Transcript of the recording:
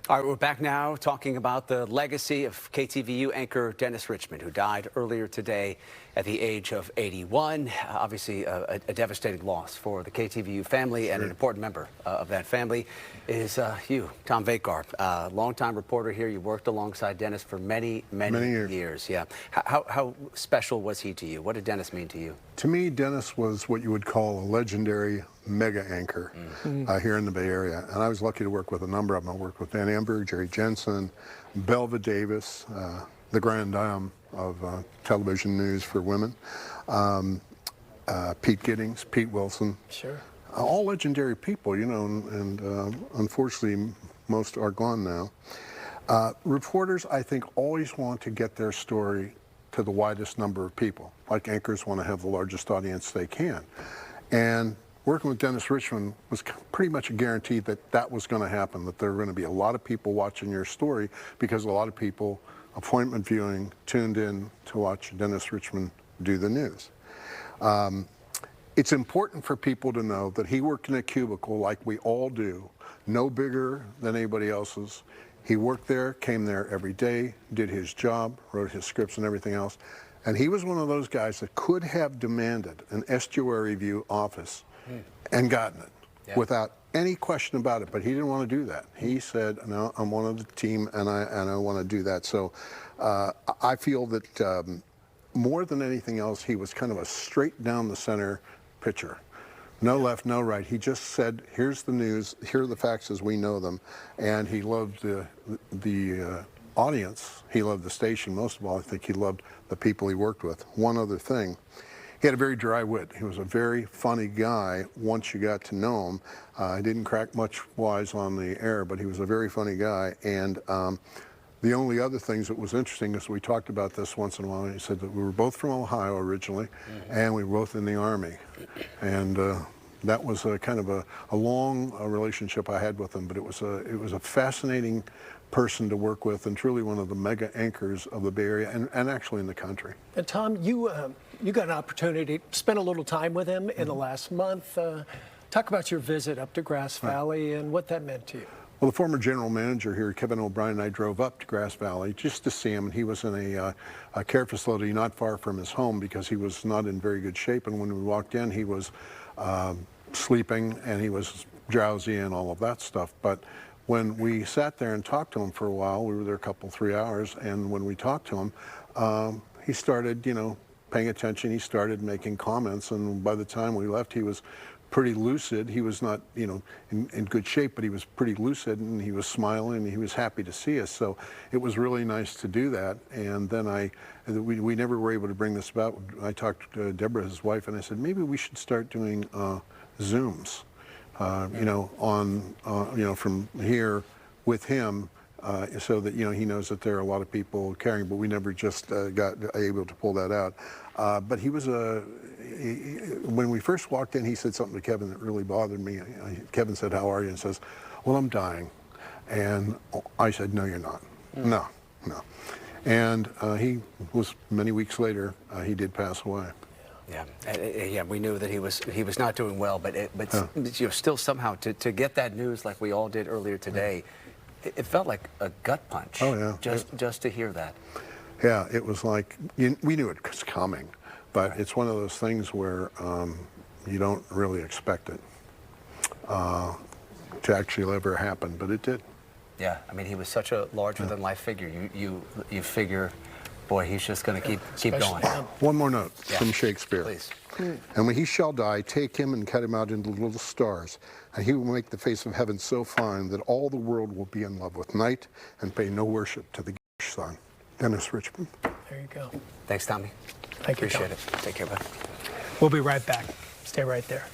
All right, we're back now talking about the legacy of KTVU anchor Dennis Richmond, who died earlier today at the age of 81. Obviously, a devastating loss for the KTVU family, and an important member of that family is you, Tom Vacar, longtime reporter here. You worked alongside Dennis for many years. Yeah. How special was he to you? What did Dennis mean to you? To me, Dennis was what you would call a legendary mega anchor here in the Bay Area. And I was lucky to work with a number of them. I worked with Dan Amber, Jerry Jensen, Belva Davis, the grand dame of television news for women, Pete Giddings, Pete Wilson. Sure. All legendary people, you know, and unfortunately, most are gone now. Reporters, I think, always want to get their story to the widest number of people. Like anchors want to have the largest audience they can. And working with Dennis Richmond was pretty much a guarantee that that was going to happen, that there were going to be a lot of people watching your story, because a lot of people, appointment viewing, tuned in to watch Dennis Richmond do the news. It's important for people to know that he worked in a cubicle like we all do, no bigger than anybody else's. He worked there, came there every day, did his job, wrote his scripts and everything else. And he was one of those guys that could have demanded an estuary view office and gotten it without any question about it. But he didn't want to do that. He said, no, I'm one of the team and I want to do that. So I feel that more than anything else, he was kind of a straight down the center pitcher. No left, no right. He just said, here's the news, here are the facts as we know them. And he loved the audience. He loved the station. Most of all, I think he loved the people he worked with. One other thing, he had a very dry wit. He was a very funny guy once you got to know him. He didn't crack much wise on the air, but he was a very funny guy. And the only other things that was interesting is we talked about this once in a while. He said that we were both from Ohio originally, and we were both in the Army. And that was kind of a long relationship I had with him, but it was a fascinating person to work with, and truly one of the mega anchors of the Bay Area and actually in the country. And Tom, you got an opportunity to spend a little time with him in the last month. Talk about your visit up to Grass Valley and what that meant to you. Well, the former general manager here, Kevin O'Brien, and I drove up to Grass Valley just to see him. He was in a care facility not far from his home because he was not in very good shape. And when we walked in, he was sleeping and he was drowsy and all of that stuff. But when we sat there and talked to him for a while, we were there a couple, 3 hours, and when we talked to him, he started, you know, paying attention. He started making comments, and by the time we left, he was pretty lucid. He was not, you know, in good shape, but he was pretty lucid, and he was smiling, and he was happy to see us. So it was really nice to do that. And then we never were able to bring this about. I talked to Deborah, his wife, and I said, maybe we should start doing Zooms, you know, you know, from here with him, so that, you know, he knows that there are a lot of people caring, but we never just got able to pull that out. But he was when we first walked in, he said something to Kevin that really bothered me. Kevin said, how are you? And says, well, I'm dying. And I said, no, you're not. No. And he was, many weeks later, he did pass away. Yeah, we knew that he was not doing well, but you know, still somehow to get that news like we all did earlier today, it felt like a gut punch. Oh yeah, just to hear that. Yeah, it was like we knew it was coming, but it's one of those things where you don't really expect it to actually ever happen, but it did. Yeah, I mean, he was such a larger-than-life figure. You figure, boy, he's just going to keep going. One more note from Shakespeare. Please. And when he shall die, take him and cut him out into little stars, and he will make the face of heaven so fine that all the world will be in love with night and pay no worship to the sun. Dennis Richmond. There you go. Thanks, Tommy. Thank you, Appreciate it. Take care, bud. We'll be right back. Stay right there.